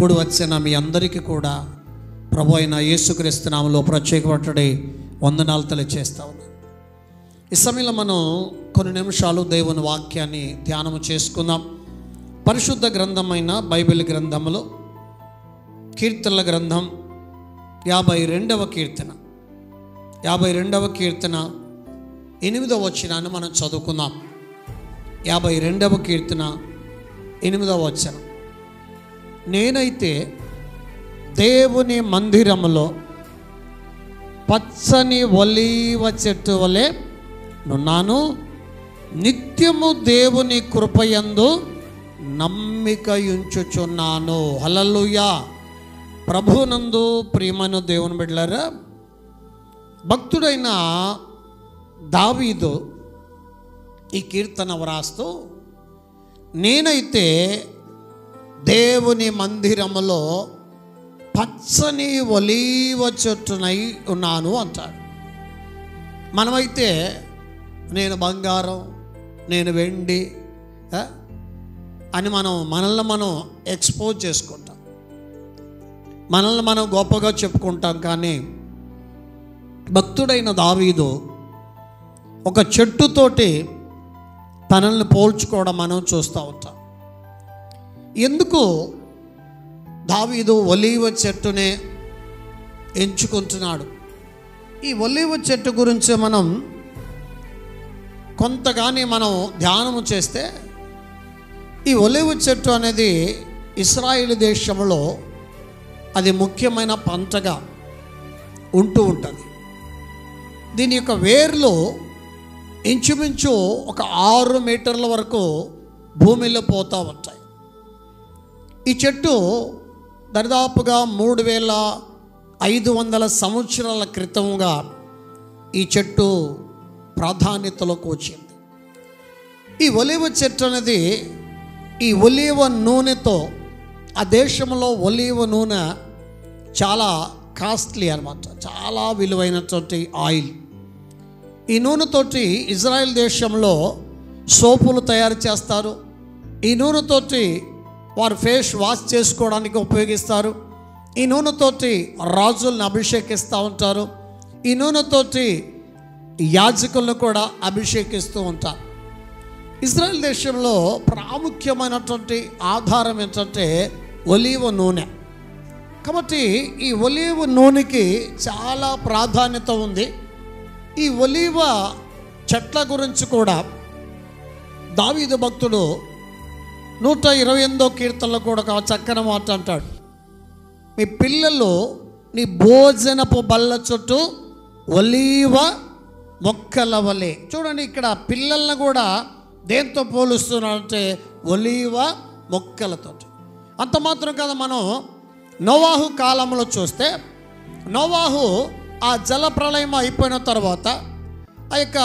కూడి వచ్చిన మీ అందరికీ కూడా ప్రభు అయిన యేసుక్రీస్తు నామములో ప్రత్యేకపడి వందనాలు తెలియజేస్తా ఉన్నాను. ఈ సమయంలో మనం కొన్ని నిమిషాలు దేవుని వాక్యాన్ని ధ్యానము చేసుకుందాం. పరిశుద్ధ గ్రంథమైన బైబిల్ గ్రంథములో కీర్తనల గ్రంథం 52వ కీర్తన 8వ వచనాన్ని మనం చదువుకుందాం. 52వ కీర్తన 8వ వచనం. నేనైతే దేవుని మందిరములో పచ్చని ఒలీవ చెట్టు వలె నున్నాను, నిత్యము దేవుని కృపయందు నమ్మికయుంచుచున్నాను. హల్లెలూయా. ప్రభునందు ప్రియమైన దేవుని బిడ్డలారా, భక్తుడైన దావీదు ఈ కీర్తన వ్రాస్తూ, నేనైతే దేవుని మందిరములో పచ్చని ఒలీవ చెట్టునై ఉన్నాను అంటాడు. మనమైతే నేను బంగారం, నేను వెండి అని మనల్ని మనం ఎక్స్పోజ్ చేసుకుంటాం, మనల్ని మనం గొప్పగా చెప్పుకుంటాం. కానీ భక్తుడైన దావీదు ఒక చెట్టుతోటి తనల్ని పోల్చుకోవడం మనం చూస్తూ ఉంటాం. ఎందుకు దావీదు ఒలీవ చెట్టునే ఎంచుకుంటున్నాడు? ఈ ఒలీవ చెట్టు గురించి మనం కొంతగాని మనం ధ్యానము చేస్తే, ఈ ఒలీవ చెట్టు అనేది ఇశ్రాయేలు దేశంలో అది ముఖ్యమైన పంటగా ఉంటూ ఉంటుంది. దీని యొక్క వేర్లు ఇంచుమించు ఒక 6 మీటర్ల వరకు భూమిలో పోతూ ఉంటాయి. ఈ చెట్టు దాదాపుగా 3500 సంవత్సరాల క్రితంగా ఈ చెట్టు ప్రాధాన్యతలోకి వచ్చింది. ఈ ఒలీవ చెట్టు అనేది ఈ ఒలీవ నూనెతో, ఆ దేశంలో ఒలీవ నూనె చాలా కాస్ట్లీ అన్నమాట, చాలా విలువైనటువంటి ఆయిల్. ఈ నూనెతోటి ఇజ్రాయెల్ దేశంలో సోపులు తయారు చేస్తారు. ఈ నూనెతోటి వారు ఫేస్ వాష్ చేసుకోవడానికి ఉపయోగిస్తారు. ఈ నూనెతోటి రాజులను అభిషేకిస్తూ ఉంటారు. ఈ నూనెతోటి యాజకులను కూడా అభిషేకిస్తూ ఉంటారు. ఇజ్రాయెల్ దేశంలో ప్రాముఖ్యమైనటువంటి ఆధారం ఏంటంటే ఒలీవ నూనె. కాబట్టి ఈ ఒలీవ నూనెకి చాలా ప్రాధాన్యత ఉంది. ఈ ఒలీవ చెట్ల గురించి కూడా దావీదు భక్తుడు 128వ కీర్తనలో కూడా ఒక చక్కని మాట అంటాడు. మీ పిల్లలు నీ భోజనపు బల్ల చుట్టూ ఒలీవ మొక్కల వలె. చూడండి, ఇక్కడ పిల్లల్ని కూడా దేంతో పోలుస్తున్నారంటే ఒలీవ మొక్కలతో. అంత మాత్రం కదా, మనం నోవాహు కాలంలో చూస్తే, నోవాహు ఆ జల ప్రళయం అయిపోయిన తర్వాత ఆ యొక్క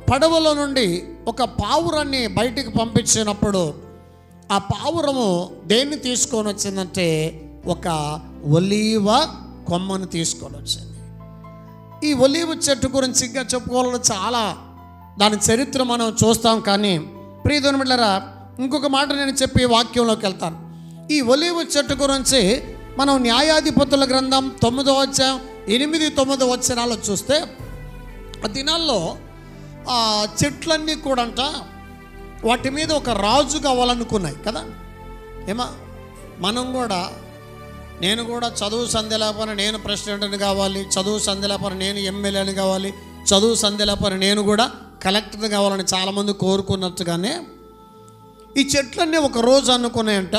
పడవలో నుండి ఒక పావురాన్ని బయటికి పంపించినప్పుడు ఆ పావురము దేన్ని తీసుకొని వచ్చిందంటే ఒక ఒలీవ కొమ్మను తీసుకొని వచ్చింది. ఈ ఒలీవ చెట్టు గురించి ఇంకా చెప్పుకోవాలని చాలా దాని చరిత్ర మనం చూస్తాం. కానీ ప్రియదేవుని బిడ్డలారా, ఇంకొక మాట నేను చెప్పి వాక్యంలోకి వెళ్తాను. ఈ ఒలీవ చెట్టు గురించి మనం న్యాయాధిపతుల గ్రంథం 9వ అధ్యాయం 8-9 వచనాలు చూస్తే, ఆ దినాల్లో ఆ చెట్లన్నీ కూడా వాటి మీద ఒక రాజు కావాలనుకున్నాయి కదా. మనం కూడా, నేను కూడా చదువు సంధ్య లేపని నేను ప్రెసిడెంట్ని కావాలి, చదువు సంధ్య లేపని నేను ఎమ్మెల్యేని కావాలి, చదువు సంధ్య లేపని నేను కూడా కలెక్టర్ని కావాలని చాలామంది కోరుకున్నట్టుగానే ఈ చెట్లన్నీ ఒక రోజు అనుకున్నాయంట,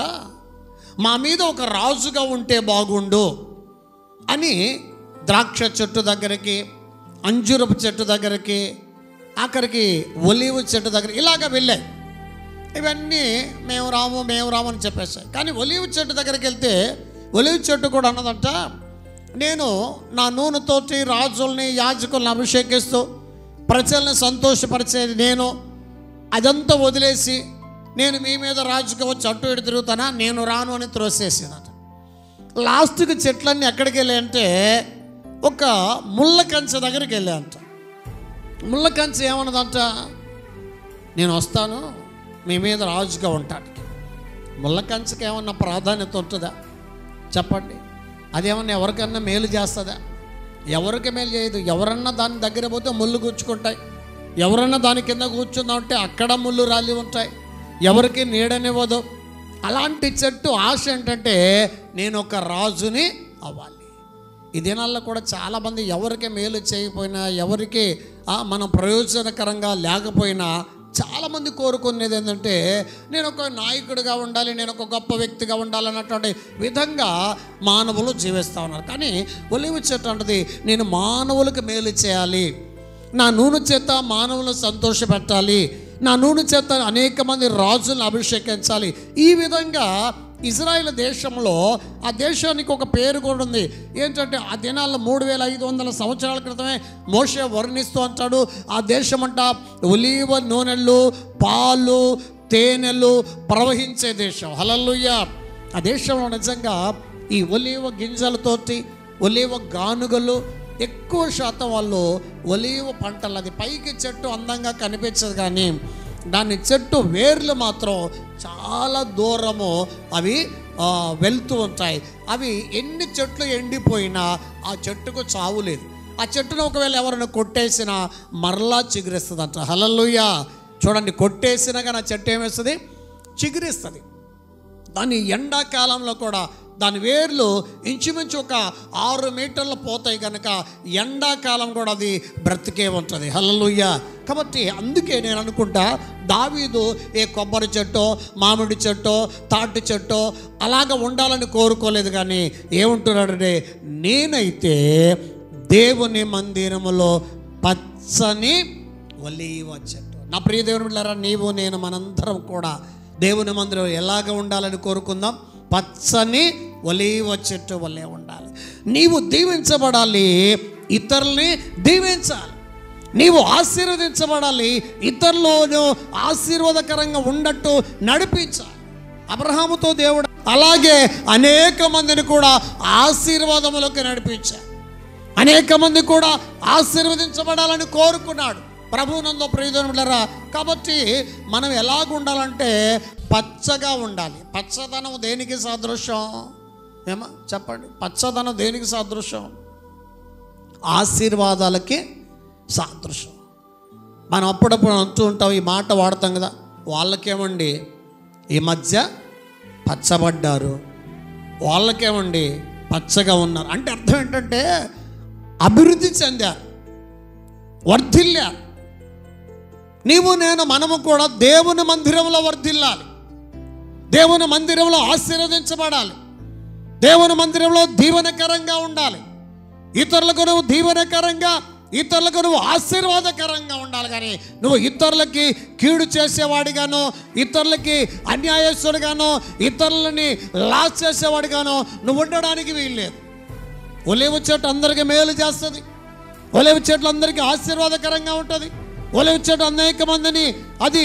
మా మీద ఒక రాజుగా ఉంటే బాగుండు అని ద్రాక్ష చెట్టు దగ్గరికి, అంజూరపు చెట్టు దగ్గరికి, ఆఖరికి ఒలీవ చెట్టు దగ్గర ఇలాగ వెళ్ళాయి. ఇవన్నీ మేము రాము అని చెప్పేసాయి. కానీ ఒలీవ చెట్టు దగ్గరికి వెళ్తే ఒలీవ చెట్టు కూడా అన్నదంట, నేను నా నూనెతోటి రాజుల్ని యాజకుల్ని అభిషేకిస్తూ ప్రజల్ని సంతోషపరిచేది నేను, అదంతా వదిలేసి నేను మీ మీద రాజుగా వచ్చి అటు ఇటు తిరుగుతానా, నేను రాను అని త్రోసేసానట. లాస్ట్కి చెట్లన్నీ ఎక్కడికి వెళ్ళాయంటే ఒక ముళ్ళ కంచె దగ్గరికి వెళ్ళాయంట. ముళ్ళ కంచె ఏమన్నదంట, నేను వస్తాను మీ మీద రాజుగా ఉంటానికి. ముళ్ళ కంచెకి ఏమన్నా ప్రాధాన్యత ఉంటుందా? చెప్పండి, అదేమన్నా ఎవరికన్నా మేలు చేస్తుందా? ఎవరికి మేలు చేయదు. ఎవరన్నా దాని దగ్గర పోతే ముళ్ళు గుచ్చుకుంటాయి, ఎవరన్నా దాని కింద కూర్చుందామంటే అక్కడ ముళ్ళు రాలి ఉంటాయి, ఎవరికి నీడనివ్వదు. అలాంటి చెట్టు ఆశ ఏంటంటే నేను ఒక రాజుని అవ్వాలి. ఈ దినాల్లో కూడా చాలామంది ఎవరికి మేలు చేయకపోయినా, ఎవరికి మనం ప్రయోజనకరంగా లేకపోయినా చాలామంది కోరుకునేది ఏంటంటే నేను ఒక నాయకుడిగా ఉండాలి, నేను ఒక గొప్ప వ్యక్తిగా ఉండాలన్నటువంటి విధంగా మానవులు జీవిస్తూ ఉన్నారు. కానీ ఒలీవ చెట్టు అంటది నేను మానవులకు మేలు చేయాలి, నా నూనె చేత మానవులను సంతోషపెట్టాలి, నా నూనె చేత అనేక మంది రాజులను అభిషేకించాలి. ఈ విధంగా ఇజ్రాయెల్ దేశంలో ఆ దేశానికి ఒక పేరు కూడా ఉంది. ఏంటంటే ఆ దినాల్లో 3500 సంవత్సరాల క్రితమే మోషే వర్ణిస్తూ అంటాడు, ఆ దేశం అంట ఒలీవ నూనెలు, పాలు, తేనెలు ప్రవహించే దేశం. హల్లెలూయా. ఆ దేశంలో నిజంగా ఈ ఒలీవ గింజలతోటి, ఒలీవ గానుగలు ఎక్కువ శాతం వాళ్ళు ఒలీవ పంటలు. అది పైకి చెట్టు అందంగా కనిపించదు, కానీ దాని చెట్టు వేర్లు మాత్రం చాలా దూరము అవి వెళ్తూ ఉంటాయి. అవి ఎన్ని చెట్లు ఎండిపోయినా ఆ చెట్టుకు చావు లేదు. ఆ చెట్టును ఒకవేళ ఎవరైనా కొట్టేసినా మరలా చిగురిస్తుంది అంట. హల్లెలూయా. చూడండి, కొట్టేసినా కానీ ఆ చెట్టు ఏమేస్తుంది? చిగురిస్తుంది. దాని ఎండాకాలంలో కూడా దాని వేర్లు ఇంచుమించు ఒక 6 మీటర్లు పోతాయి కనుక ఎండాకాలం కూడా అది బ్రతికే ఉంటుంది. హల్లెలూయా. కాబట్టి అందుకే నేను అనుకుంటా దావీదు ఏ కొబ్బరి చెట్టో, మామిడి చెట్టో, తాటి చెట్టో అలాగ ఉండాలని కోరుకోలేదు. కానీ ఏమంటున్నాడంటే నేనైతే దేవుని మందిరములో పచ్చని ఒలీవ చెట్టు. నా ప్రియ దేవుని బిడ్డలారా, నీవు నేను మనందరం కూడా దేవుని మందిరం ఎలాగ ఉండాలని కోరుకుందాం? పచ్చని ఒలీవ చెట్టు వల్లే ఉండాలి. నీవు దీవించబడాలి, ఇతరుల్ని దీవించాలి. నీవు ఆశీర్వదించబడాలి, ఇతరులను ఆశీర్వాదకరంగా ఉండట్టు నడిపించాలి. అబ్రహాముతో దేవుడు అలాగే అనేక మందిని కూడా ఆశీర్వాదములకు నడిపించాడు. అనేక మంది కూడా ఆశీర్వదించబడాలని కోరుకున్నాడు. ప్రభువునందు ప్రియమైనవారా, కాబట్టి మనం ఎలాగ ఉండాలంటే పచ్చగా ఉండాలి. పచ్చదనం దేనికి సాదృశ్యం? ఏమా చెప్పండి, పచ్చదనం దేనికి సాదృశ్యం? ఆశీర్వాదాలకి సాదృశ్యం. మనం అప్పుడప్పుడు అంటూ ఉంటాం, ఈ మాట వాడతాం కదా, వాళ్ళకేమండి ఈ మధ్య పచ్చబడ్డారు, వాళ్ళకేమండి పచ్చగా ఉన్నారు అంటే అర్థం ఏంటంటే అభివృద్ధి చెందారు, వర్ధిల్లారు. నీవు నేను మనము కూడా దేవుని మందిరంలో వర్ధిల్లాలి, దేవుని మందిరంలో ఆశీర్వదించబడాలి, దేవుని మందిరంలో దీవెనకరంగా ఉండాలి. ఇతరులకు నువ్వు దీవెనకరంగా, ఇతరులకు నువ్వు ఆశీర్వాదకరంగా ఉండాలి. కానీ నువ్వు ఇతరులకి కీడు చేసేవాడిగానో, ఇతరులకి అన్యాయస్తుడిగానో, ఇతరులని లాస్ చేసేవాడిగానో నువ్వు ఉండడానికి వీల్లేదు. ఒలీవ చెట్టు అందరికీ మేలు చేస్తుంది, ఒలీవ చెట్లు అందరికీ ఆశీర్వాదకరంగా ఉంటుంది, ఒలీవ చెట్టు అనేక మందిని అది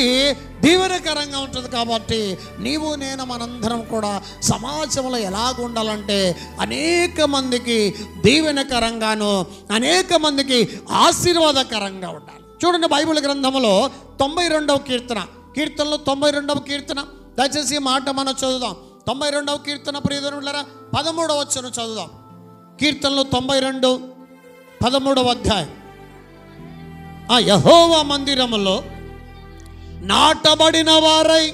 దీవెనకరంగా ఉంటుంది. కాబట్టి నీవు నేను మనందరం కూడా సమాజంలో ఎలాగ ఉండాలంటే అనేక మందికి దీవెనకరంగాను, అనేక మందికి ఆశీర్వాదకరంగా ఉండాలి. చూడండి, బైబిల్ గ్రంథంలో 92వ కీర్తనలో 92వ కీర్తన, దయచేసి మాట మనం చదువుదాం. 92వ కీర్తన ప్రియమైనవారా 13వ వచనం చదువుదాం. కీర్తనలు 92 13వ అధ్యాయం. యెహోవా మందిరములో నాటబడిన వారై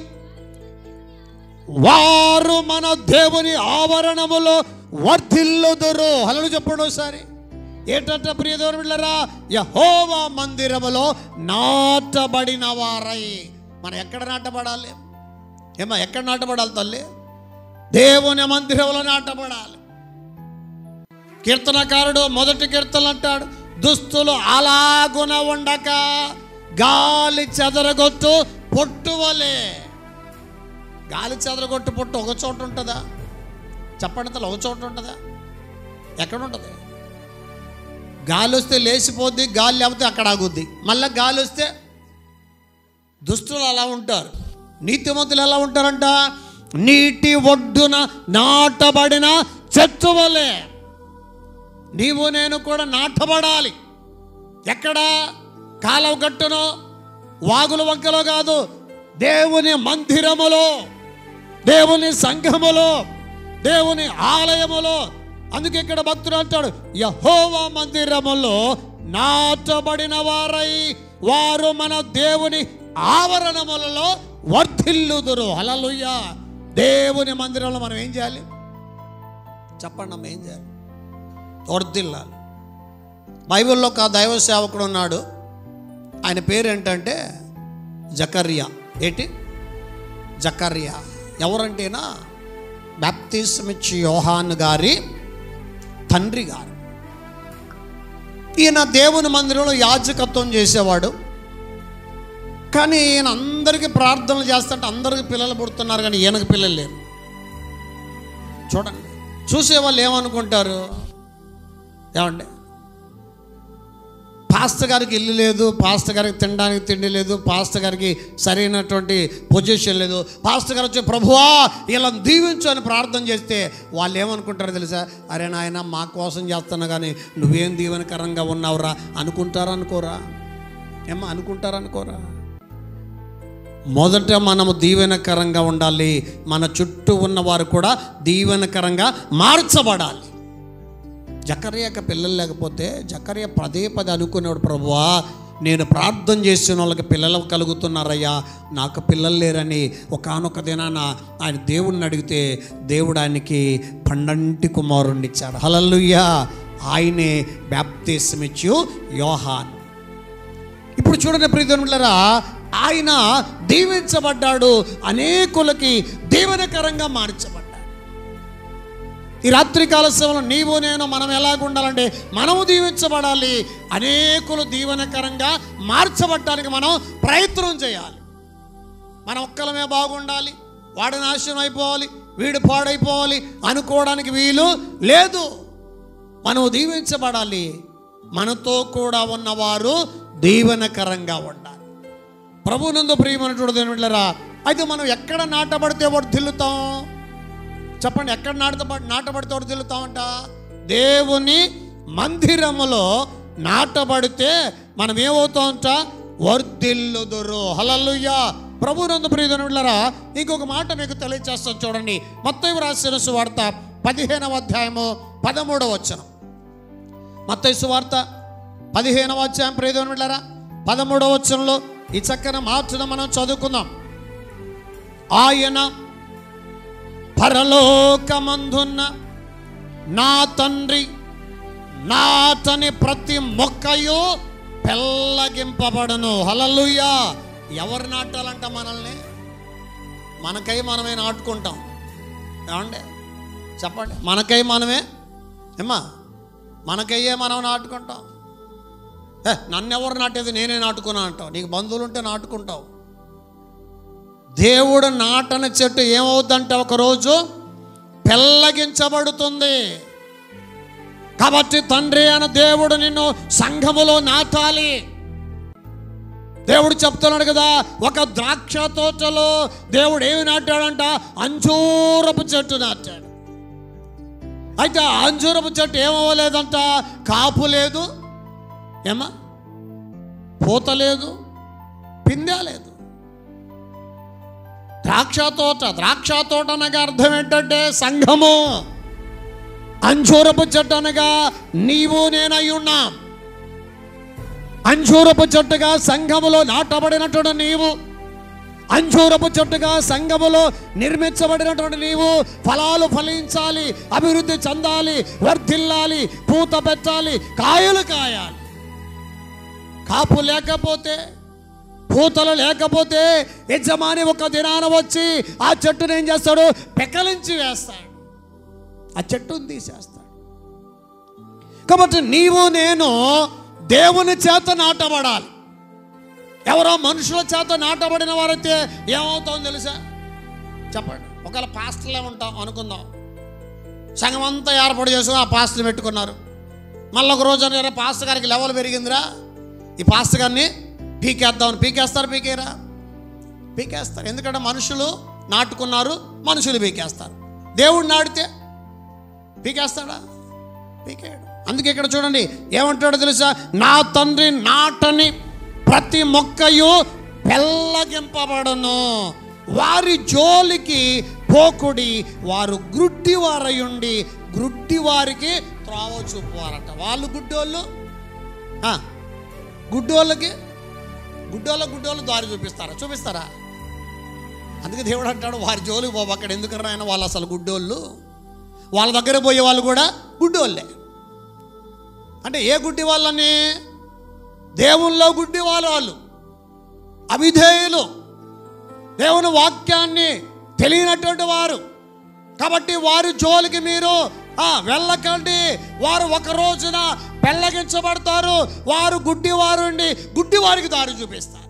వారు మన దేవుని ఆవరణములో వర్ధిల్లుదురు. హల్లెలూయా చెప్పండి ఒకసారి. ఏంటంట ప్రియ దేవుని బిడ్డలారా, యెహోవా మందిరములో నాటబడిన వారై. మనం ఎక్కడ నాటబడాలి? ఏమా ఎక్కడ నాటబడాలి తల్లి? దేవుని మందిరంలో నాటబడాలి. కీర్తనకారుడు మొదటి కీర్తన అంటాడు, దుస్తులు అలాగున ఉండక గాలి చెదరగొట్టు పొట్టు వలె. గాలి చెదరగొట్టు పొట్టు ఒక చోట ఉంటుందా? చెప్పండి తల, ఒక చోట ఉంటుందా? ఎక్కడ ఉంటుంది? గాలి వస్తే లేచిపోద్ది, గాలి లేకపోతే అక్కడ ఆగుద్ది. మళ్ళీ గాలి వస్తే దుస్తులు అలా ఉంటారు. నీతిమంతులు ఎలా ఉంటారంట? నీటి ఒడ్డున నాటబడిన చెట్టు వలె నీవు నేను కూడా నాటబడాలి. ఎక్కడ? కాలువ గట్టునో, వాగుల వంకలో కాదు, దేవుని మందిరములో, దేవుని సంఘములో, దేవుని ఆలయములో, అందుకే ఇక్కడ భక్తుడు అంటాడు, యెహోవా మందిరములో నాటబడిన వారై వారు మన దేవుని ఆవరణములలో వర్ధిల్లుదురు. హల్లెలూయా. దేవుని మందిరంలో మనం ఏం చేయాలి చెప్పండి? మనం ఏం చేయాలి? వర్ధిల్లాలి. బైబిల్లో ఒక దైవ సేవకుడు ఉన్నాడు. ఆయన పేరు ఏంటంటే జకర్యా. ఏంటి? జకర్యా. ఎవరంటేనా బాప్తిస్మిచ్చి యోహాను గారి తండ్రి గారు. ఈయన దేవుని మందిరంలో యాజకత్వం చేసేవాడు. కానీ ఈయన అందరికీ ప్రార్థనలు చేస్తుంటే అందరికీ పిల్లలు పుడుతున్నారు, కానీ ఈయనకు పిల్లలు లేరు. చూడండి, చూసేవాళ్ళు ఏమనుకుంటారు? ఏమండి, పాస్టర్ గారికి ఇల్లు లేదు, పాస్టర్ గారికి తినడానికి తిండి లేదు, పాస్టర్ గారికి సరైనటువంటి పొజిషన్ లేదు, పాస్టర్ గారు వచ్చి ప్రభువా ఇలా దీవించు అని ప్రార్థన చేస్తే వాళ్ళు ఏమనుకుంటారో తెలుసా? అరే నాయన మా కోసం చేస్తున్నా కానీ నువ్వేం దీవెనకరంగా ఉన్నావురా అనుకుంటారా అనుకోరా? ఏమో అనుకుంటారా అనుకోరా? మొదట మనము దీవెనకరంగా ఉండాలి. మన చుట్టూ ఉన్నవారు కూడా దీవెనకరంగా మార్చబడాలి. జకర్యాకి పిల్లలు లేకపోతే జకర్యా పదే పదే అనుకునేవాడు, ప్రభువా నేను ప్రార్థన చేసిన వాళ్ళకి పిల్లలు కలుగుతున్నారయ్యా, నాకు పిల్లలు లేరని. ఒకానొక దినాన ఆయన దేవుణ్ణి అడిగితే దేవుడు ఆయనకి 12 కుమారుణ్ణి ఇచ్చాడు. హల్లెలూయా. ఆయనే బాప్తిస్మిచ్చు యోహాను. ఇప్పుడు చూడండి ప్రియమిత్రులారా, ఆయన దీవించబడ్డాడు, అనేకులకి దీవెనకరంగా మార్చబడ్డాడు. ఈ రాత్రికాల సమయంలో నీవు నేను మనం ఎలాగుండాలంటే మనము దీవించబడాలి, అనేకులు దీవెనకరంగా మార్చబడటానికి మనం ప్రయత్నం చేయాలి. మనం ఒక్కలమే బాగుండాలి, వాడు నాశనం అయిపోవాలి, వీడు పాడైపోవాలి అనుకోవడానికి వీలు లేదు. మనం దీవించబడాలి, మనతో కూడా ఉన్నవారు దీవెనకరంగా ఉండాలి. ప్రభునందు ప్రియమైనటువంటి దేవునిలారా, అయితే మనం ఎక్కడ నాటబడితే వర్ధిల్లుతాం చెప్పండి? ఎక్కడ నాటబడితే వర్ధిల్లుతామంట? దేవుని మందిరములో నాటబడితే మనం ఏమవుతామంట? వర్ధిల్లుదురు. హల్లెలూయా. ప్రభునందు ప్రియమైనటువంటి ఇంకొక మాట మీకు తెలియజేస్తాను చూడండి. మత్తయి రాసిన సువార్త 15వ అధ్యాయము 13వ వచనం. మత్తయి సువార్త 15వ అధ్యాయం ప్రియమైనటువంటి 13వ వచనంలో ఈ చక్కని మాటను మనం చదువుకుందాం. ఆయన పరలోకమందున్న నా తండ్రి నాటని ప్రతి మొక్కయు పెళ్ళగింపబడును. హల్లెలూయా. ఎవరు నాటాలంట మనల్ని? మనకై మనమే నాటుకుంటాం. ఏమండి చెప్పండి? మనకై మనమే ఏమ్మా మనకయ్యే మనం నాటుకుంటాం. నన్నెవరు నాటేది? నేనే నాటుకున్నా అంటావు. నీకు బంధువులు ఉంటే నాటుకుంటావు. దేవుడు నాటని చెట్టు ఏమవుద్దంటే ఒకరోజు పెళ్ళగించబడుతుంది. కాబట్టి తండ్రి అన్న దేవుడు నిన్ను సంఘములో నాటాలి. దేవుడు చెప్తున్నాడు కదా, ఒక ద్రాక్ష తోటలో దేవుడు ఏమి నాటాడంట? అంజూరపు చెట్టు నాటాడు. అయితే ఆ అంజూరపు చెట్టు ఏమవ్వలేదంట? కాపు లేదు, ఏమా పూత లేదు, పిందె లేదు. ద్రాక్ష తోట అనగా అర్థం ఏంటంటే సంఘము. అంజూరపు చెట్టు అనగా నీవు నేనై ఉన్నాం. అంజూరపు చెట్టుగా సంఘములో నాటబడినటువంటి నీవు, అంజూరపు చెట్టుగా సంఘములో నిర్మించబడినటువంటి నీవు ఫలాలు ఫలించాలి, అభివృద్ధి చెందాలి, వర్ధిల్లాలి, పూత పెట్టాలి, కాయలు కాయాలి. కాపు లేకపోతే, పూతలు లేకపోతే యజమాని ఒక దినాన వచ్చి ఆ చెట్టును ఏం చేస్తాడు? పెకలించి వేస్తాడు, ఆ చెట్టును తీసేస్తాడు. కాబట్టి నీవు నేను దేవుని చేత నాటబడాలి. ఎవరో మనుషుల చేత నాటబడిన వారైతే ఏమవుతామో తెలుసా? చెప్పండి. ఒకవేళ పాస్టర్లే ఉంటాం అనుకుందాం, సంఘం అంతా ఏర్పాటు చేసుకుని ఆ పాస్టర్ పెట్టుకున్నారు. మళ్ళీ ఒక రోజు అని పాస్టర్ గారికి లెవెల్ పెరిగిందిరా, ఈ పాస్టర్ గారిని పీకేద్దామని పీకేస్తారు. పీకేస్తారు. ఎందుకంటే మనుషులు నాటుకున్నారు, మనుషులు పీకేస్తారు. దేవుడు నాటితే పీకేస్తాడా? పీకేయడు. అందుకే ఇక్కడ చూడండి ఏమంటాడో తెలుసా? నా తండ్రి నాటని ప్రతి మొక్కయు పెళ్ళగింపబడును, వారి జోలికి పోకుడి, వారు గ్రుడ్డి వారయుండి గ్రుడ్డి వారికి త్రోవ చూపువారట. వాళ్ళు గుడ్డోళ్ళు, గుడ్డోళ్ళు దారి చూపిస్తారా? అందుకే దేవుడు అంటాడు, వారి జోలికి పోవు అక్కడ. ఎందుకన్నా ఆయన వాళ్ళు అసలు గుడ్డోళ్ళు, వాళ్ళ దగ్గర పోయే వాళ్ళు కూడా గుడ్డోళ్ళే. అంటే ఏ గుడ్డి వాళ్ళని? దేవుల్లో గుడ్డి వాళ్ళు, అవిధేయులు, దేవుని వాక్యాన్ని తెలియనటువంటి వారు. కాబట్టి వారి జోలికి మీరు వెళ్ళకండి. వారు ఒక రోజున పెళ్ళగించబడతారు. వారు గుడ్డివారు అండి, గుడ్డివారికి దారి చూపిస్తారు.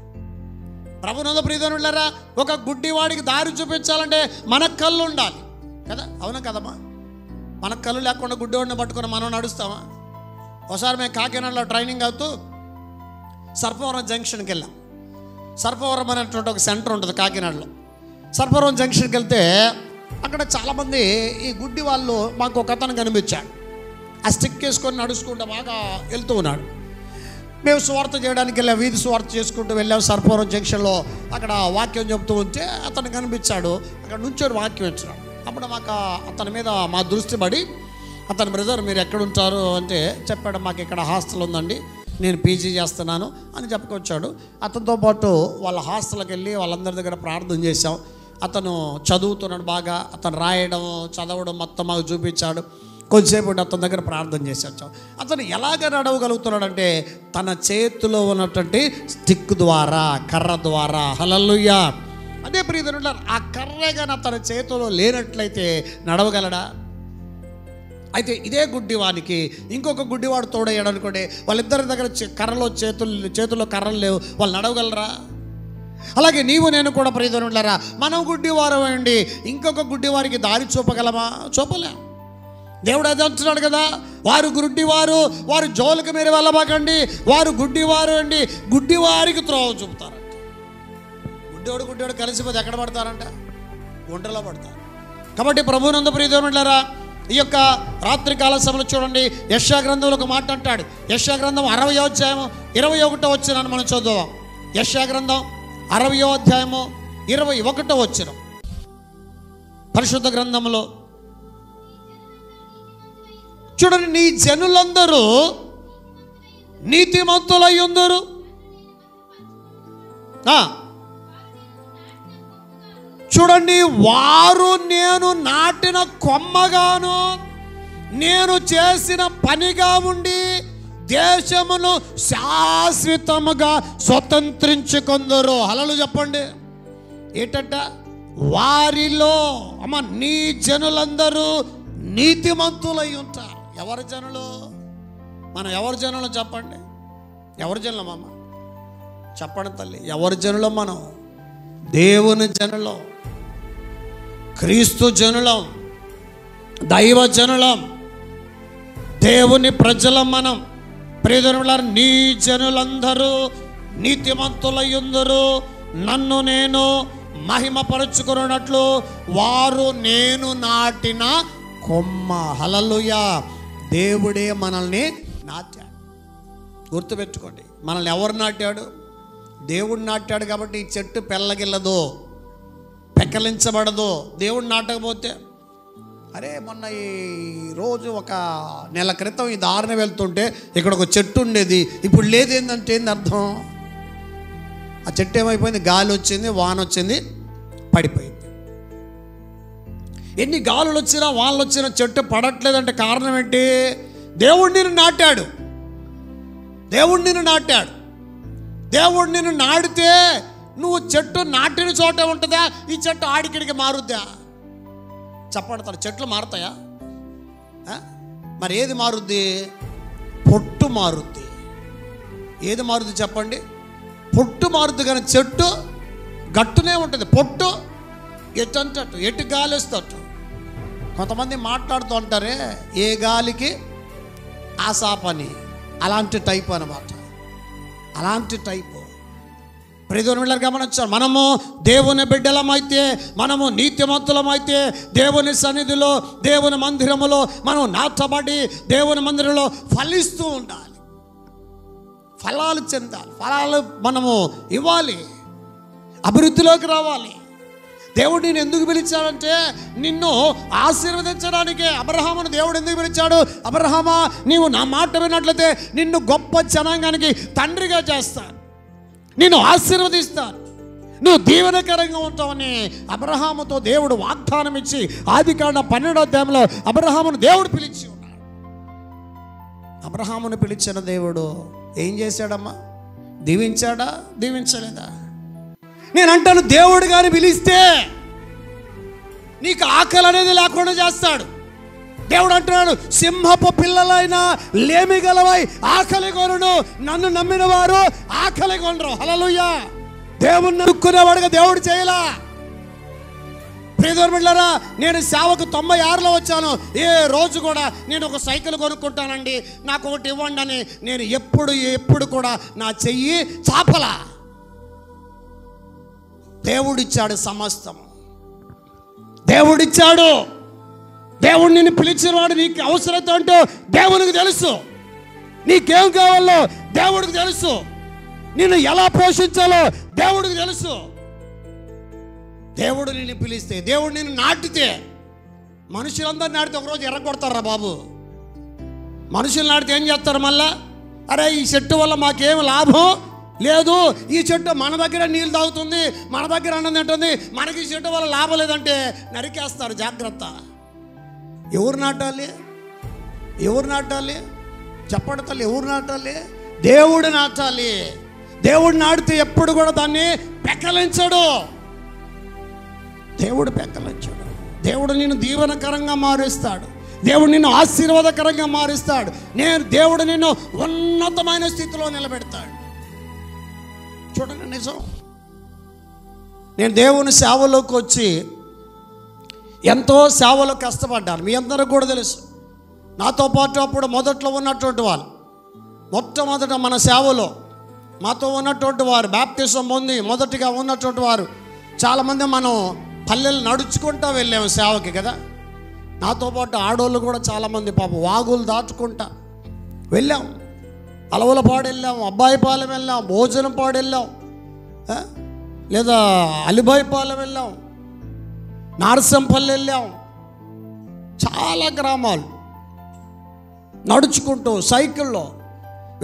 ప్రభునందు ప్రియనులారా, ఒక గుడ్డివాడికి దారి చూపించాలంటే మనకు కళ్ళు ఉండాలి కదా? అవునా కదమ్మా? మనకు కళ్ళు లేకుండా గుడ్డివాడిని పట్టుకొని మనం నడుస్తామా? ఒకసారి మేము కాకినాడలో ట్రైనింగ్ అవుతూ సర్పవరం జంక్షన్కి వెళ్ళాం. సర్పవరం అనేటువంటి ఒక సెంటర్ ఉంటుంది కాకినాడలో. సర్పవరం జంక్షన్కి వెళ్తే అక్కడ చాలామంది ఈ గుడ్డి వాళ్ళు మాకు ఒక అతను కనిపించాడు. ఆ స్టిక్ వేసుకొని నడుచుకుంటూ బాగా వెళ్తూ ఉన్నాడు. మేము సువార్త చేయడానికి వెళ్ళాం, వీధి సువార్త చేసుకుంటూ వెళ్ళాం. సర్పవరం జంక్షన్లో అక్కడ వాక్యం చెబుతూ ఉంటే అతను కనిపించాడు. అక్కడ నుంచొని వాక్యం ఇచ్చినాడు. అప్పుడు మాకు అతని మీద మా దృష్టి పడి, అతను బ్రదర్ మీరు ఎక్కడుంటారు అంటే చెప్పాడు, మాకు ఇక్కడ హాస్టల్ ఉందండి, నేను పీజీ చేస్తున్నాను అని చెప్పుకొచ్చాడు. అతనితో పాటు వాళ్ళ హాస్టల్కి వెళ్ళి వాళ్ళందరి దగ్గర ప్రార్థన చేశాం. అతను చదువుతున్నాడు బాగా, అతను రాయడం చదవడం మొత్తం మాకు చూపించాడు. కొద్దిసేపు అతని దగ్గర ప్రార్థన చేసాం. అతను ఎలాగ నడవగలుగుతున్నాడంటే తన చేతిలో ఉన్నటువంటి స్టిక్ ద్వారా, కర్ర ద్వారా. హల్లెలూయా. అదే ప్రియనులారా, ఆ కర్రే కానీ తన చేతిలో లేనట్లయితే నడవగలడా? అయితే ఇదే గుడ్డివానికి ఇంకొక గుడ్డివాడు తోడయ్యాడు అనుకోండి, వాళ్ళిద్దరి దగ్గర చేతుల్లో కర్రలు లేవు, వాళ్ళు నడవగలరా? అలాగే నీవు నేను కూడా ప్రియనులారా, మనం గుడ్డివారం అండి, ఇంకొక గుడ్డివారికి దారి చూపగలమా? చూపలేం. దేవుడు అది అంటున్నాడు కదా, వారు గుడ్డివారు, వారు జోలికి మీరు వెళ్ళబాకండి, వారు గుడ్డివారు అండి, గుడ్డివారికి త్రోవ చూపుతారంట. గుడ్డోడు కలిసిపోతే ఎక్కడ పడతారంట? గుంటలో పడతారు. కాబట్టి ప్రభువునందు ప్రియనులారా, ఈ యొక్క రాత్రికాల సమయంలో చూడండి, యెషయా గ్రంథంలో ఒక మాట అంటాడు. యెషయా గ్రంథం 60వ అధ్యాయము 21వ వచనాన్ని మనం చదువుదాం. యెషయా గ్రంథం 60వ అధ్యాయము 21వ వచనం పరిశుద్ధ గ్రంథంలో చూడండి, నీ జనులందరూ నీతిమంతులై ఉందరు, చూడండి వారు నేను నాటిన కొమ్మగాను నేను చేసిన పనిగా ఉండి దేశమును శాశ్వతముగా స్వతంత్రించుకొందరు. హల్లెలూయా చెప్పండి. ఏంటంట? వారిలో నీ జనులందరూ నీతిమంతులై ఉంటారు. ఎవరి జనులు? మనం ఎవరి జనులు చెప్పండి? ఎవరి జనులం అమ్మ? చెప్పండి తల్లి, ఎవరి జనులం? మనం దేవుని జనులం, క్రీస్తు జనులం, దైవ జనులం, దేవుని ప్రజలం మనం. ప్రియజనులారా, నీ జనులందరూ నీతిమంతులయ్యుందరు, నన్ను నేను మహిమపరుచుకున్నట్లు వారు నేను నాటిన కొమ్మ. హల్లెలూయా. దేవుడే మనల్ని నాటాడు. గుర్తుపెట్టుకోండి, మనల్ని ఎవరు నాటాడు? దేవుడు నాటాడు. కాబట్టి ఈ చెట్టు పెళ్ళగిల్లదు, పెక్కలించబడదు. దేవుడు నాటకపోతే మొన్న ఈ రోజు ఒక నెల క్రితం ఈ దారిన వెళ్తుంటే ఇక్కడ ఒక చెట్టు ఉండేది, ఇప్పుడు లేదు. ఏంటంటే ఏంది అర్థం? ఆ చెట్టు ఏమైపోయింది? గాలి వచ్చింది, వాన వచ్చింది, పడిపోయింది. ఎన్ని గాలులు వచ్చినా వానలు వచ్చినా చెట్టు పడట్లేదంటే కారణం ఏంటి? దేవుడు నిన్ను నాటాడు. దేవుడు నిన్ను నాటాడు. దేవుడు నిన్ను నాటితే నువ్వు చెట్టు నాటిన చోట ఉంటుందా? ఈ చెట్టు ఆడికిడికి మారుద్దా? చెప్పండి, చెట్లు మారుతాయా? మరి ఏది మారుద్ది? పొట్టు మారుద్ది. ఏది మారుద్ది చెప్పండి? పొట్టు మారుద్ది. కానీ చెట్టు గట్టునే ఉంటుంది. పొట్టు ఎటు అంటే అటు, ఎటు గాలి వస్తే అటు. కొంతమంది మాట్లాడుతూ ఉంటారే, ఏ గాలికి ఆ సాపని. అలాంటి టైప్ అన్నమాట, అలాంటి టైపు. ప్రియమైన గమనించారు, మనము దేవుని బిడ్డలమైతే, మనము నీతిమంతులమైతే దేవుని సన్నిధిలో, దేవుని మందిరములో మనం నాటబడి దేవుని మందిరంలో ఫలిస్తూ ఉండాలి, ఫలాలు చెందాలి, ఫలాలు మనము ఇవ్వాలి, అభివృద్ధిలోకి రావాలి. దేవుడు నేను ఎందుకు పిలిచాడంటే నిన్ను ఆశీర్వదించడానికే. అబ్రహామును దేవుడు ఎందుకు పిలిచాడు? అబ్రహామా, నీవు నా మాట విన్నట్లయితే నిన్ను గొప్ప జనాంగానికి తండ్రిగా చేస్తాను, నిన్ను ఆశీర్వదిస్తాను, నువ్వు దీవెనకరంగా ఉంటావని అబ్రహాముతో దేవుడు వాగ్దానం ఇచ్చి ఆదికాండం 12వ అధ్యాయంలో అబ్రహామును దేవుడు పిలిచి ఉన్నాడు. అబ్రహామును పిలిచిన దేవుడు ఏం చేశాడమ్మా? దీవించాడా? దీవించలేదా? నేను అంటాను, దేవుడు కానీ పిలిస్తే నీకు ఆకలి అనేది లేకుండా చేస్తాడు. దేవుడు అంటున్నాడు, సింహపు పిల్లలైనా లేమి గలవై ఆకలి కొనును, నన్ను నమ్మిన వారు ఆకలి కొనరు. హల్లెలూయా. దేవుణ్ణి నమ్ముకునేవాడుగా దేవుడు చేయలా. ప్రియమిత్రులారా, నేను సేవకు 96లో వచ్చాను. ఏ రోజు కూడా నేను ఒక సైకిల్ కొనుక్కుంటానండి, నాకు ఒకటి ఇవ్వండి అని నేను ఎప్పుడు కూడా నా చెయ్యి చాపలా. దేవుడిచ్చాడు సమస్తం, దేవుడిచ్చాడు. దేవుడు నిన్ను పిలిచినవాడు. నీకు అవసరత అంటూ దేవునికి తెలుసు, నీకేం కావాలో దేవుడికి తెలుసు, నిన్ను ఎలా పోషించాలో దేవుడికి తెలుసు. దేవుడు నిన్ను పిలిస్తే, దేవుడు నిన్ను నాటితే, మనుషులందరూ నాటితే ఒకరోజు ఎర్రగొడతారా బాబు. మనుషులు నాటితే ఏం చేస్తారు మళ్ళా? అరే ఈ చెట్టు వల్ల మాకేం లాభం లేదు, ఈ చెట్టు మన దగ్గర నీళ్ళు తాగుతుంది, మన దగ్గర అన్నం తింటుంది, మనకి ఈ చెట్టు వల్ల లాభం లేదంటే నరికేస్తారు. జాగ్రత్త. ఎవరు నాటాలి? ఎవరు నాటాలి? చెప్పండి తల్లి, ఎవరు నాటాలి? దేవుడు నాటాలి. దేవుడు నాటితే ఎప్పుడు కూడా దాన్ని పెకలించడు. దేవుడు పెకలించడు. దేవుడు నిన్ను దీవెనకరంగా మారుస్తాడు. దేవుడు నిన్ను ఆశీర్వాదకరంగా మారుస్తాడు. దేవుడు నిన్ను ఉన్నతమైన స్థితిలో నిలబెడతాడు. చూడండి, నిజం. నేను దేవుని సేవలోకి వచ్చి ఎంతో సేవలో కష్టపడ్డాను. మీ అందరికి కూడా తెలుసు. నాతో పాటు అప్పుడు మొదట్లో ఉన్నటువంటి వాళ్ళు, మొట్టమొదట మన సేవలో మాతో ఉన్నటువంటి వారు, బాప్టిజం పొంది మొదటిగా ఉన్నటువంటి వారు చాలామంది మనం పల్లెలు నడుచుకుంటూ వెళ్ళాము సేవకి కదా. నాతో పాటు ఆడోళ్ళు కూడా చాలామంది పాపం వాగులు దాటుకుంటా వెళ్ళాం. అలవలపాడు వెళ్ళాం, అబ్బాయిపాలెం వెళ్ళాం, భోజనంపాడు వెళ్ళాం, లేదా అలిబాయిపాలెం వెళ్ళాం, నారసంపల్లి వెళ్ళాం. చాలా గ్రామాలు నడుచుకుంటూ సైకిల్లో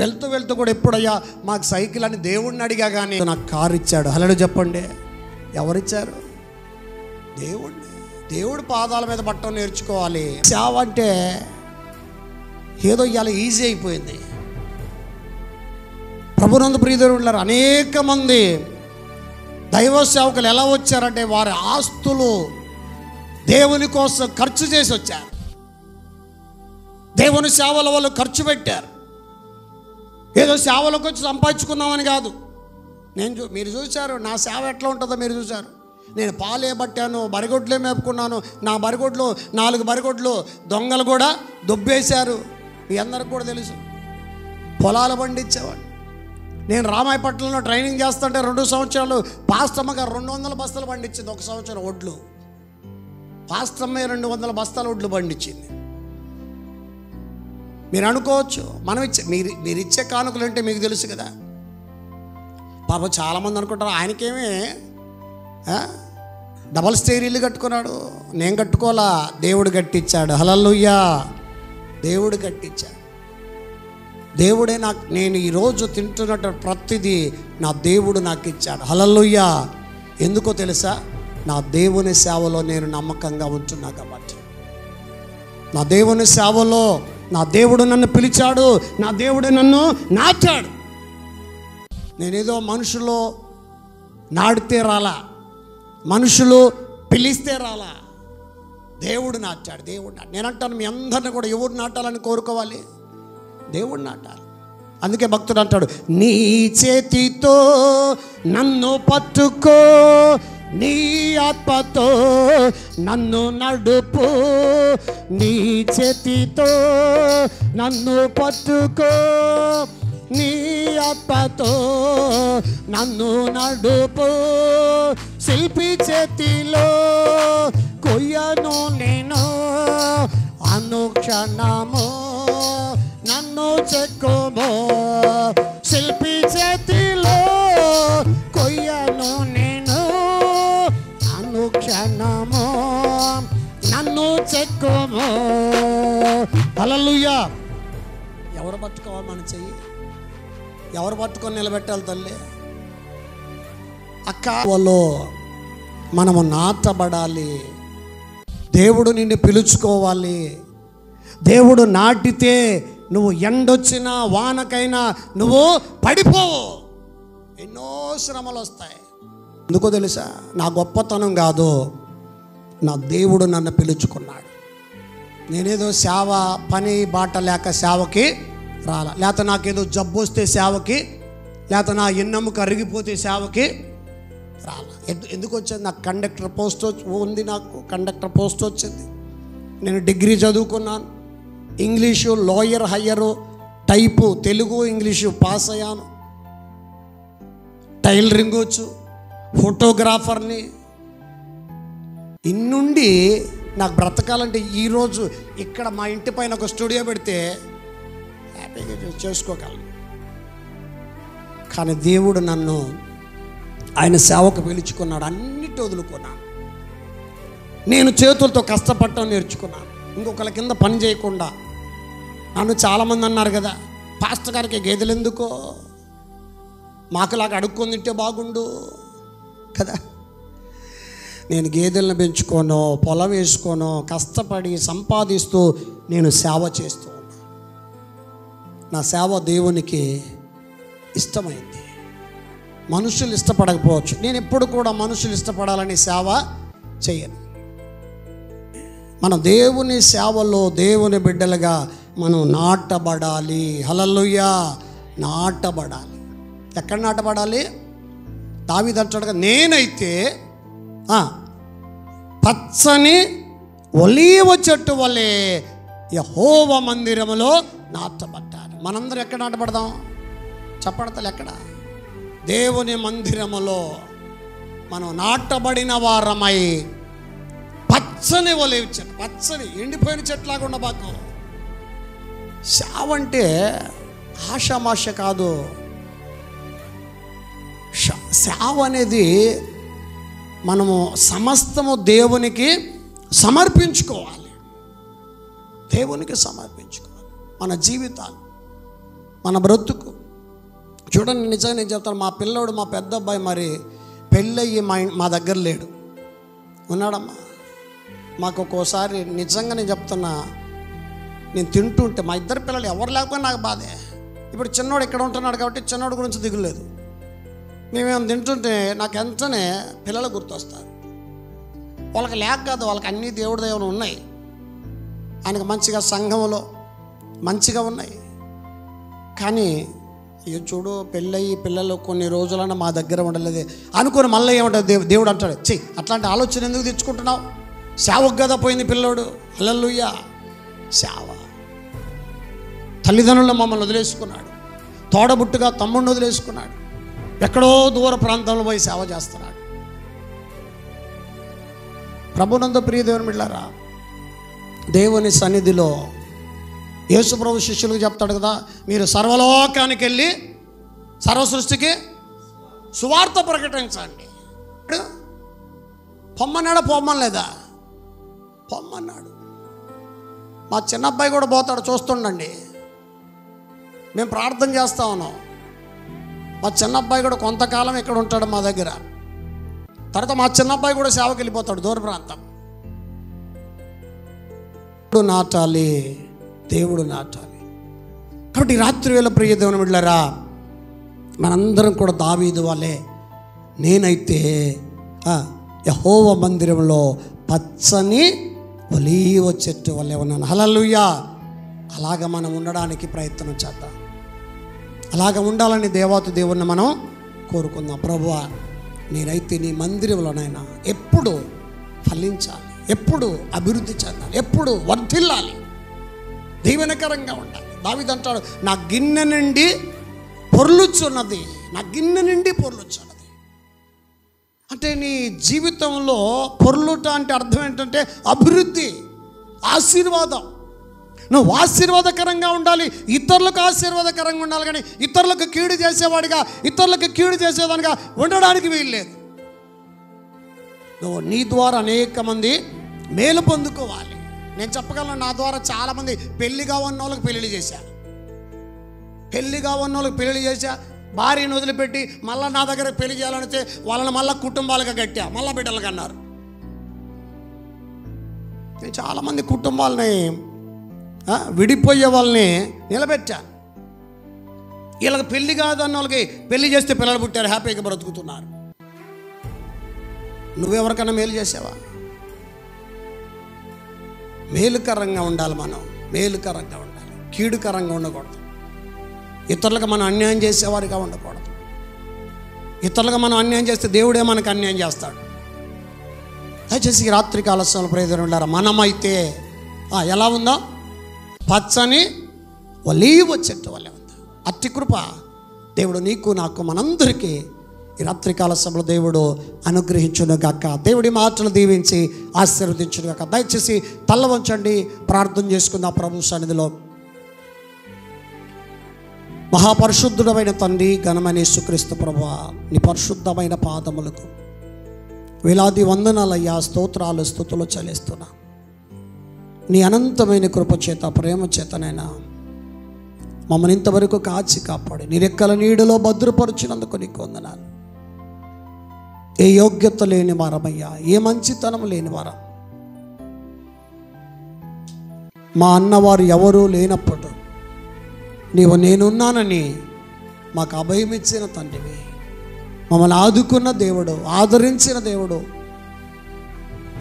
వెళ్తూ కూడా ఎప్పుడయ్యా మాకు సైకిల్ అని దేవుడిని అడిగా కానీ నాకు కారు ఇచ్చాడు. హల్లెలూయా చెప్పండి. ఎవరిచ్చారు? దేవుడిని. దేవుడి పాదాల మీద పట్టడం నేర్చుకోవాలి. సేవ అంటే ఏదో ఇవాళ ఈజీ అయిపోయింది. ప్రభునందు ప్రియదేవులారా, అనేక మంది దైవ సేవకులు ఎలా వచ్చారంటే వారి ఆస్తులు దేవుని కోసం ఖర్చు చేసి వచ్చారు. దేవుని సేవల వాళ్ళు ఖర్చు పెట్టారు. ఏదో సేవలోకి వచ్చి సంపాదించుకుందామని కాదు. మీరు చూశారు నా సేవ ఎట్లా ఉంటుందో మీరు చూశారు. నేను పాలే పట్టాను, బరిగొడ్లే మేపుకున్నాను. నా బరిగొడ్లు 4 బరిగొడ్లు దొంగలు కూడా దొబ్బేశారు. మీ అందరికి కూడా తెలుసు. పొలాలు పండించేవాడు. నేను రామాయపట్నంలో ట్రైనింగ్ చేస్తుంటే 2 సంవత్సరాలు పాస్టమ్మగా 200 బస్తాలు పండించింది. 1 సంవత్సరం ఒడ్లు. పాస్టమ్మే 200 బస్తాలు ఒడ్లు పండించింది. మీరు అనుకోవచ్చు, మీరు ఇచ్చే కానుకలు అంటే మీకు తెలుసు కదా. పాపం చాలామంది అనుకుంటారు ఆయనకేమే డబల్ స్టేర్ ఇల్లు కట్టుకున్నాడు. నేను కట్టుకోలా, దేవుడు కట్టించాడు. హల్లెలూయా. దేవుడు కట్టించాడు. దేవుడే నేను ఈరోజు తింటున్నట్టు ప్రతిదీ నా దేవుడు నాకు ఇచ్చాడు. హల్లెలూయా. ఎందుకో తెలుసా? నా దేవుని సేవలో నేను నమ్మకంగా ఉంటున్నా కాబట్టి. నా దేవుని సేవలో నా దేవుడు నన్ను పిలిచాడు, నా దేవుడు నన్ను నాటాడు. నేనేదో మనుషులు నాటితే రాలా, మనుషులు పిలిస్తే రాలా. దేవుడు నాటాడు. నేను అంటాను, మీ అందరిని కూడా ఎవరు నాటాలని కోరుకోవాలి? దేవుడు నాటాలి. అందుకే భక్తుడు అంటాడు, నీ చేతితో నన్ను పట్టుకో, నీ ఆత్మతో నన్ను నడుపు, నీ చేతితో నన్ను పట్టుకో, నీ ఆత్మతో నన్ను నడుపు. శిల్పి చేతిలో కొయ్యను నేను, అనుక్షణము నన్ను చెక్కుమో. శిల్పి చేతిలో కొయ్యను నేను, అనుక్షణము క్షణము నన్ను చెక్కుము. హల్లెలూయా. ఎవరు పట్టుకోవాలి మన చెయ్యి? ఎవరు పట్టుకొని నిలబెట్టాలి తల్లి? అక్క వాళ్ళు మనము నాటబడాలి. దేవుడు నిన్ను పిలుచుకోవాలి. దేవుడు నాటితే నువ్వు ఎండొచ్చినా వానకైనా నువ్వు పడిపోవు. ఎన్నో శ్రమలు వస్తాయి. ఎందుకో తెలుసా? నా గొప్పతనం కాదు, నా దేవుడు నన్ను పిలుచుకున్నాడు. నేనేదో సేవ పని బాట లేక సేవకి రాలా, లేకపోతే నాకేదో జబ్బు వస్తే సేవకి, లేకపోతే నా ఎన్నెముక అరిగిపోతే సేవకి రాలా. ఎందుకు వచ్చింది? నాకు కండక్టర్ పోస్ట్ ఉంది. నాకు కండక్టర్ పోస్ట్ వచ్చింది. నేను డిగ్రీ చదువుకున్నాను. English lower హయ్యరు type Telugu English pass అయ్యాను. టైలరింగ్ వచ్చు, ఫోటోగ్రాఫర్ని. ఇన్నుండి నాకు బ్రతకాలంటే ఈరోజు ఇక్కడ మా ఇంటి పైన ఒక స్టూడియో పెడితే హ్యాపీగా చేసుకోగలను. కానీ దేవుడు నన్ను ఆయన సేవకు పిలుచుకున్నాడు. అన్నిటి వదులుకున్నాను. నేను చేతులతో కష్టపడటం నేర్చుకున్నాను. ఇంకొకరి కింద పని చేయకుండా. నన్ను చాలామంది అన్నారు కదా, పాస్టర్ గారికి గేదెలు ఎందుకో, మాకులాగా అడుక్కొని తింటే బాగుండు కదా. నేను గేదెలను పెంచుకోను, పొలం వేసుకోను, కష్టపడి సంపాదిస్తూ నేను సేవ చేస్తూ ఉన్నా. నా సేవ దేవునికి ఇష్టమైంది. మనుషులు ఇష్టపడకపోవచ్చు. నేను ఎప్పుడు కూడా మనుషులు ఇష్టపడాలని సేవ చేయను. మనం దేవుని సేవలో దేవుని బిడ్డలుగా మనం నాటబడాలి. హల్లెలూయా. నాటబడాలి. ఎక్కడ నాటబడాలి? దావీదు అంటాడుగా, నేనైతే పచ్చని ఒలీవ చెట్టు వలె యెహోవా మందిరములో నాటబడ్డాను. మనందరం ఎక్కడ నాటబడదాం? చెప్పడతలు ఎక్కడ? దేవుని మందిరములో మనం నాటబడిన వారమై పచ్చని ఒలీవ చెట్టు, పచ్చని ఎండిపోయిన చెట్లాగా ఉండబాకు. సేవ అంటే ఆషామాష కాదు. సేవ అనేది మనము సమస్తము దేవునికి సమర్పించుకోవాలి. దేవునికి సమర్పించుకోవాలి మన జీవితాలు, మన బ్రతుకు. చూడండి, నిజంగా నేను చెప్తాను, మా పిల్లోడు, మా పెద్ద అబ్బాయి మరి పెళ్ళయ్యి మా దగ్గర లేడు. ఉన్నాడమ్మా. మాకు ఒక్కోసారి నిజంగా నేను చెప్తున్నా, నేను తింటుంటే మా ఇద్దరు పిల్లలు ఎవరు లేకపోయినా నాకు బాధే. ఇప్పుడు చిన్నోడు ఇక్కడ ఉంటున్నాడు కాబట్టి చిన్నోడు గురించి దిగులేదు. మేమేం తింటుంటే నాకు వెంటనే పిల్లలు గుర్తొస్తారు. వాళ్ళకి లేక కాదు, వాళ్ళకి అన్నీ దేవుడి దేవుని ఉన్నాయి. ఆయనకు మంచిగా సంఘంలో మంచిగా ఉన్నాయి. కానీ ఇక చూడు, పెళ్ళయి పిల్లలు కొన్ని రోజులన్నా మా దగ్గర ఉండలేదు అనుకుని మళ్ళీ ఏమంటారు, దేవుడు అంటాడు, చెయ్యి అట్లాంటి ఆలోచన ఎందుకు తెచ్చుకుంటున్నావు? సేవకు కదా పోయింది పిల్లోడు. హల్లెలూయా. సేవ. తల్లిదండ్రులు మమ్మల్ని వదిలేసుకున్నాడు. తోడబుట్టుగా తమ్ముడిని వదిలేసుకున్నాడు. ఎక్కడో దూర ప్రాంతంలో పోయి సేవ చేస్తున్నాడు. ప్రభునందు ప్రియ దేవుని బిడ్డలారా, దేవుని సన్నిధిలో యేసు ప్రభు శిష్యులకు చెప్తాడు కదా, మీరు సర్వలోకానికి వెళ్ళి సర్వ సృష్టికి సువార్త ప్రకటించండి. పొమ్మన్నాడా? పొమ్మనలేదా? పొమ్మన్నాడు. మా చిన్నబ్బాయి కూడా పోతాడు, చూస్తుండండి. మేము ప్రార్థన చేస్తా ఉన్నాం. మా చిన్నబ్బాయి కూడా కొంతకాలం ఇక్కడ ఉంటాడు మా దగ్గర. తర్వాత మా చిన్నబ్బాయి కూడా సేవకి వెళ్ళిపోతాడు దూర ప్రాంతం. దేవుడు నాటాలి, దేవుడు నాటాలి. కాబట్టి రాత్రి వేళ ప్రియ దేవుని బిడ్డలారా, మనందరం కూడా దావీదు వలె నేనైతే యెహోవా మందిరంలో పచ్చని ఒలీవ చెట్టు వలె ఉన్నాను. హల్లెలూయా. అలాగ మనం ఉండడానికి ప్రయత్నం చేద్దాం. అలాగ ఉండాలని దేవాతి దేవుణ్ణి మనం కోరుకుందాం. ప్రభువా, నేనైతే నీ మందిరంలోనైనా ఎప్పుడు ఫలించాలి, ఎప్పుడు అభివృద్ధి చెందాలి, ఎప్పుడు వర్ధిల్లాలి, దీవెనకరంగా ఉండాలి. దావీదు అంటాడు, నా గిన్నె నుండి పొర్లుచున్నది, నా గిన్నె నుండి పొర్లుచున్నది. అంటే నీ జీవితంలో పొర్లుట అంటే అర్థం ఏంటంటే అభివృద్ధి, ఆశీర్వాదం. నువ్వు ఆశీర్వాదకరంగా ఉండాలి, ఇతరులకు ఆశీర్వాదకరంగా ఉండాలి. కానీ ఇతరులకు కీడు చేసేవాడిగా, ఇతరులకు కీడు చేసేదానిగా ఉండడానికి వీల్లేదు. నువ్వు నీ ద్వారా అనేక మంది మేలు పొందుకోవాలి. నేను చెప్పగలను, నా ద్వారా చాలామంది పెళ్ళిగా ఉన్న వాళ్ళకి పెళ్ళిళ్ళు చేశా, పెళ్ళిగా ఉన్న వాళ్ళకి పెళ్ళిళ్ళు చేశా. భార్యను వదిలిపెట్టి మళ్ళీ నా దగ్గర పెళ్లి చేయాలనితే వాళ్ళని మళ్ళీ కుటుంబాలుగా కట్టా, మళ్ళీ బిడ్డలుగా అన్నారు. నేను చాలామంది కుటుంబాలని విడిపోయే వాళ్ళని నిలబెట్టాను. వీళ్ళకి పెళ్ళి కాదన్న వాళ్ళకి పెళ్లి చేస్తే పిల్లలు పుట్టారు, హ్యాపీగా బ్రతుకుతున్నారు. నువ్వెవరికైనా మేలు చేసావా? మేలుకరంగా ఉండాలి, మనం మేలుకరంగా ఉండాలి, కీడుకరంగా ఉండకూడదు. ఇతరులకు మనం అన్యాయం చేసేవారిగా ఉండకూడదు. ఇతరులకు మనం అన్యాయం చేస్తే దేవుడే మనకు అన్యాయం చేస్తాడు. దయచేసి ఈ రాత్రి కాలస్యంలో ప్రియమైన ఉండారా, మనమైతే ఎలా ఉందో పచ్చని ఒలీవ చెట్టు వల్లే ఉందా. అట్టి కృప దేవుడు నీకు నాకు మనందరికీ ఈ రాత్రికాల సమయంలో దేవుడు అనుగ్రహించును గాక. దేవుడి మాటలు దీవించి ఆశీర్వదించును గాక. దయచేసి తల్ల వంచండి, ప్రార్థన చేసుకుందాం ప్రభు సన్నిధిలో. మహాపరిశుద్ధుడమైన తండ్రి, ఘనమైన యేసుక్రీస్తు ప్రభువా, నీ పరిశుద్ధమైన పాదములకు వేలాది వందనాలయ్యా, స్తోత్రాలు స్తుతులు చెల్లిస్తున్నా. నీ అనంతమైన కృప చేత, ప్రేమ చేతనైనా మమ్మల్ని ఇంతవరకు కాచి కాపాడి నీ రెక్కల నీడలో భద్రపరిచినందుకు నీకు వందనాలు. ఏ యోగ్యత లేని వారమయ్యా, ఏ మంచితనం లేని వారం, మా అన్నవారు ఎవరూ లేనప్పుడు నీవు నేనున్నానని మాకు అభయమిచ్చిన తండ్రివి, మమ్మల్ని ఆదుకున్న దేవుడు, ఆదరించిన దేవుడు,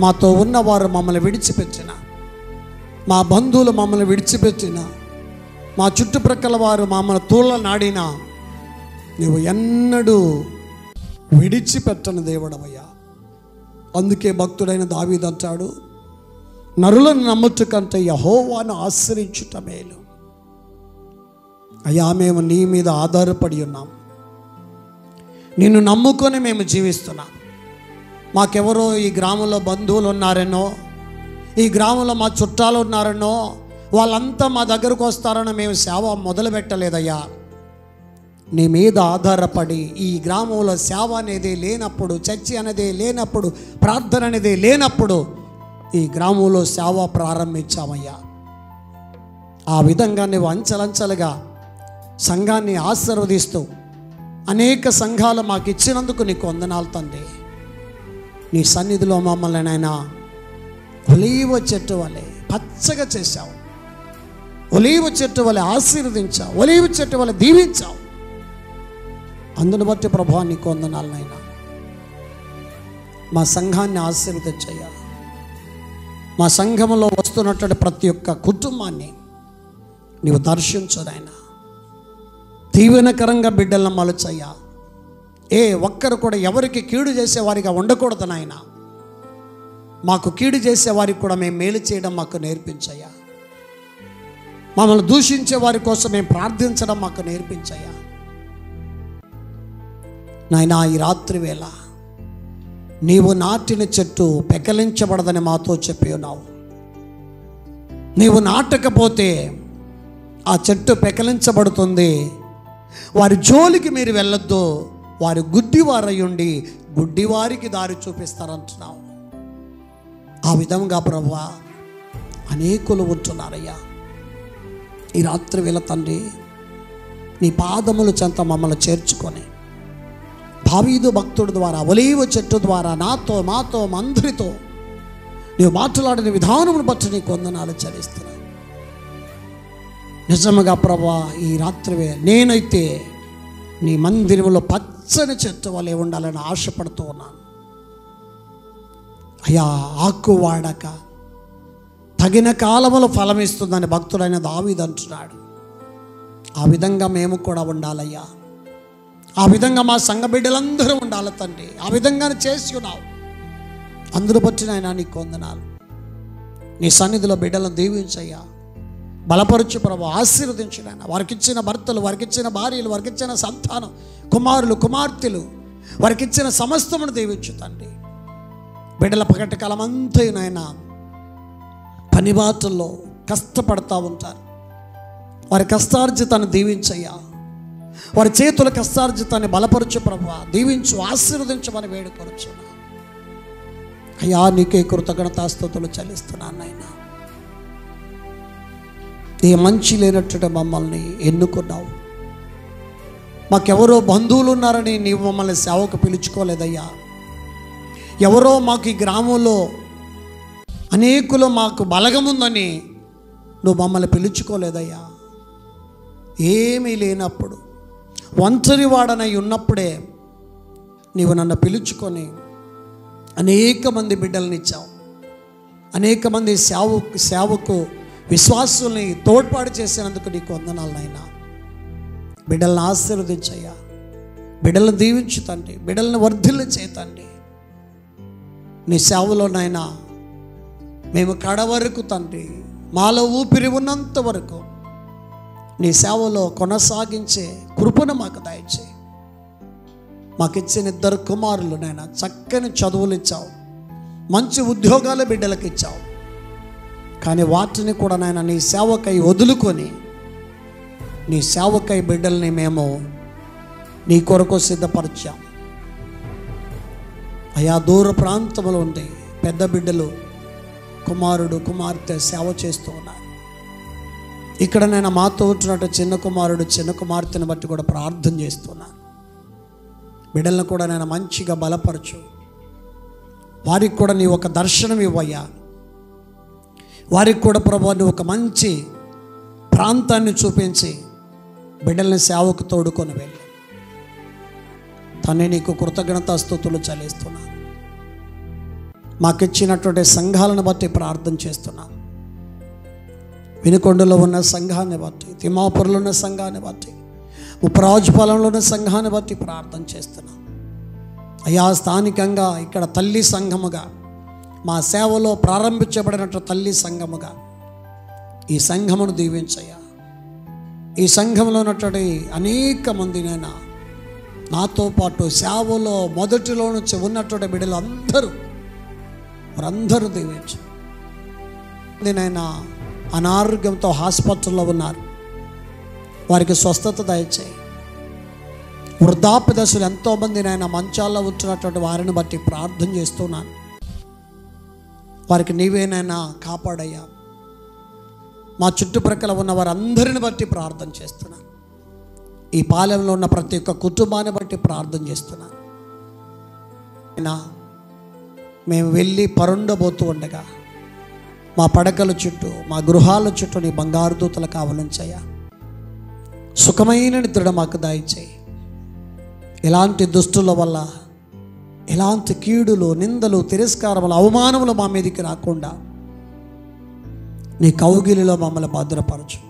మాతో ఉన్నవారు మమ్మల్ని విడిచిపెట్టిన, మా బంధువులు మమ్మల్ని విడిచిపెట్టిన, మా చుట్టుప్రక్కల వారు మమ్మల్ని తూళ్ళ నాడినా నీవు ఎన్నడూ విడిచిపెట్టని దేవుడవయ్యా. అందుకే భక్తుడైన దావీదు అంటాడు, నరులను నమ్ముట కంటే యెహోవాను ఆశ్రయించుట మేలు. అయ్యా, మేము నీ మీద ఆధారపడి ఉన్నాం, నిన్ను నమ్ముకొని మేము జీవిస్తున్నాం. మాకెవరో ఈ గ్రామంలో బంధువులు ఉన్నారనో, ఈ గ్రామంలో మా చుట్టాలు ఉన్నారనో, వాళ్ళంతా మా దగ్గరకు వస్తారనో మేము సేవ మొదలు పెట్టలేదయ్యా. నీ మీద ఆధారపడి ఈ గ్రామంలో సేవ అనేది లేనప్పుడు, చర్చి అనేది లేనప్పుడు, ప్రార్థన అనేది లేనప్పుడు ఈ గ్రామంలో సేవ ప్రారంభించామయ్యా. ఆ విధంగా నువ్వు అంచెలంచెలుగా సంఘాన్ని ఆశీర్వదిస్తూ అనేక సంఘాలు మాకు ఇచ్చినందుకు నీకు వందనాలు తండ్రి. నీ సన్నిధిలో మమ్మల్ని నాయనా ఒలీవ చెట్టు వలె పచ్చగా చేశావు, ఒలీవ చెట్టు వలె ఆశీర్వదించావు, ఒలీవ చెట్టు వలె దీవించావు. అందును బట్టి ప్రభువా నీకు వందనాలు నాయనా. మా సంఘాన్ని ఆశీర్వదించయ్యా. మా సంఘంలో వస్తున్నటువంటి ప్రతి ఒక్క కుటుంబాన్ని నీవు దర్శించు నాయనా. దీవెనకరంగా బిడ్డలను మలుచయ్యా. ఏ ఒక్కరు కూడా ఎవరికి కీడు చేసేవారిగా ఉండకూడదు నాయన. మాకు కీడు చేసేవారికి కూడా మేము మేలు చేయడం మాకు నేర్పించయ్యా. మమ్మల్ని దూషించే వారి కోసం మేము ప్రార్థించడం మాకు నేర్పించయ్యా. నాయనా, ఈ రాత్రి వేళ నీవు నాటిన చెట్టు పెకలించబడదని మాతో చెప్పి ఉన్నావు. నీవు నాటకపోతే ఆ చెట్టు పెకలించబడుతుంది. వారి జోలికి మీరు వెళ్ళొద్దు, వారి గుడ్డివారయ్యుండి గుడ్డివారికి దారి చూపిస్తారంటున్నావు. ఆ విధంగా ప్రభువా అనేకులు ఉంటున్నారయ్యా. ఈ రాత్రి వేళ తండ్రి నీ పాదముల చెంత మమ్మల్ని చేర్చుకొని దావీదు భక్తుడి ద్వారా, ఒలీవ చెట్టు ద్వారా నాతో, మాతో, అందరితో నీవు మాట్లాడిన విధానమును బట్టి నీకు వందనాలు చెల్లిస్తున్నాను. నిజముగా ప్రభువా ఈ రాత్రి నేనైతే నీ మందిరంలో పచ్చని చెట్టు వలె ఉండాలని ఆశపడుతూ ఉన్నాను అయ్యా. ఆకు వాడక తగిన కాలములో ఫలమిస్తుందని భక్తుడైన దావీదు అంటున్నాడు. ఆ విధంగా మేము కూడా ఉండాలయ్యా. ఆ విధంగా మా సంఘ బిడ్డలందరూ ఉండాలి తండ్రి. ఆ విధంగానే చేసి ఉన్నావు. అందరూ బట్టి నాయనా నీకు వందనాలు. నీ సన్నిధిలో బిడ్డలను దీవించయ్యా, బలపరచు ప్రభు, ఆశీర్వదించు నాయన. వారికిచ్చిన భర్తలు, వారికిచ్చిన భార్యలు, వారికిచ్చిన సంతానం, కుమారులు, కుమార్తెలు, వారికిచ్చిన సమస్తమును దీవించు తండ్రి. బిడ్డల పగటి కాలం అంతా నాయన పని బాటల్లో కష్టపడతా ఉంటారు. వారి కష్టార్జితాన్ని దీవించయ్యా. వారి చేతుల కష్టార్జితాన్ని బలపరచు ప్రభు, దీవించు, ఆశీర్వదించమని వేడుకొనుచున్నా. అయ్యా నీకే కృతజ్ఞతాస్తుతులు చెల్లిస్తున్నాను నాయనా. ఏ మంచి లేనట్టు మమ్మల్ని ఎన్నుకున్నావు. మాకెవరో బంధువులు ఉన్నారని నీవు మమ్మల్ని సేవకు పిలుచుకోలేదయ్యా. ఎవరో మాకు ఈ గ్రామంలో అనేకులు మాకు బలగముందని నువ్వు మమ్మల్ని పిలుచుకోలేదయ్యా. ఏమీ లేనప్పుడు ఒంటరి వాడనై ఉన్నప్పుడే నీవు నన్ను పిలుచుకొని అనేక మంది బిడ్డలను ఇచ్చావు. అనేక మంది సేవకు విశ్వాసుల్ని తోడ్పాటు చేసినందుకు నీకు వందనాలు నాయనా. బిడ్డలను ఆశీర్వదించయ్యా. బిడ్డలను దీవించు తండ్రి. బిడ్డలను వర్ధిల్లు చేతండి. నీ సేవలో నాయనా మేము కడవరకు తండ్రి, మాలో ఊపిరి ఉన్నంత వరకు నీ సేవలో కొనసాగించే కృపను మాకు దయచేయి. మాకిచ్చిన 2 కుమారులు నాయన చక్కని చదువులు ఇచ్చావు, మంచి ఉద్యోగాలు బిడ్డలకు ఇచ్చావు. కానీ వాటిని కూడా నాయన నీ సేవకై వదులుకొని నీ సేవకై బిడ్డల్ని మేము నీ కొరకు సిద్ధపరిచాం. అయా దూర ప్రాంతంలో ఉండి పెద్ద బిడ్డలు, కుమారుడు కుమార్తె సేవ చేస్తూ ఉన్నారు. ఇక్కడ నేను మాతో ఉంటున్నట్టు చిన్న కుమారుడు చిన్న కుమార్తెను బట్టి కూడా ప్రార్థన చేస్తున్నాను. బిడ్డలను కూడా నేను మంచిగా బలపరచు. వారికి కూడా నీ ఒక దర్శనం ఇవ్వయ్యా. వారికి కూడా ప్రభువా నీ ఒక మంచి ప్రాంతాన్ని చూపించి బిడ్డల్ని సేవకు తోడుకొని వెళ్ళి తనే నీకు కృతజ్ఞతాస్తుతులు చెల్లిస్తున్నాను. మాకిచ్చినటువంటి సంఘాలను బట్టి ప్రార్థన చేస్తున్నాను. వినుకొండలో ఉన్న సంఘాన్ని బట్టి, తిమ్మాపురంలో ఉన్న సంఘాన్ని బట్టి, ఉప్పరాజుపాలెంలో ఉన్న సంఘాన్ని బట్టి ప్రార్థన చేస్తున్నాం. అయ్యా స్థానికంగా ఇక్కడ తల్లి సంఘముగా మా సేవలో ప్రారంభించబడినట్టు తల్లి సంఘముగా ఈ సంఘమును దీవించయ్యా. ఈ సంఘంలో ఉన్నటువంటి అనేక మంది నైనా నాతో పాటు సేవలో మొదటిలో నుంచి ఉన్నటువంటి బిడ్డలు వారందరూ దీవించు. నైనా అనారోగ్యంతో హాస్పిటల్లో ఉన్నారు, వారికి స్వస్థత దయచేయి. వృద్ధాప్య దశలు ఎంతోమంది నాయన మంచాల్లో ఉంటున్నటువంటి వారిని బట్టి ప్రార్థన చేస్తున్నాను. వారికి నీవేనైనా కాపాడయ్యా. మా చుట్టుప్రక్కల ఉన్న వారందరిని బట్టి ప్రార్థన చేస్తున్నాను. ఈ పాలెంలో ఉన్న ప్రతి ఒక్క కుటుంబాన్ని బట్టి ప్రార్థన చేస్తున్నాను. మేము వెళ్ళి పరుండబోతూ ఉండగా మా పడకల చుట్టూ, మా గృహాల చుట్టూ నీ బంగారు దూతలు కావలించయ్యా. సుఖమైన నిద్ర మాకు దయచేయి. ఎలాంటి దుష్టుల వల్ల ఎలాంటి కీడులు, నిందలు, తిరస్కారములు, అవమానములు మా మీదకి రాకుండా నీ కౌగిలిలో మమ్మల్ని భద్రపరచు.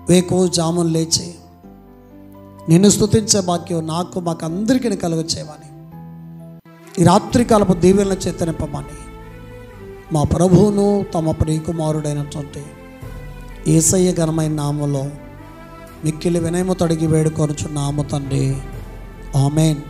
వేకో జాములు లేచి నిన్ను స్తుతించే భాగ్యం మాకు అందరికీ కలుగచేయమని, ఈ రాత్రికాలపు దీవెనల చేత నింపమని మా ప్రభువును తమ ప్రియకుమారుడైనటువంటి యేసయ్య ఘనమైన నామములో మిక్కిలి వినయముతో అడిగి వేడుకొనుచున్నాము తండ్రి. ఆమేన్.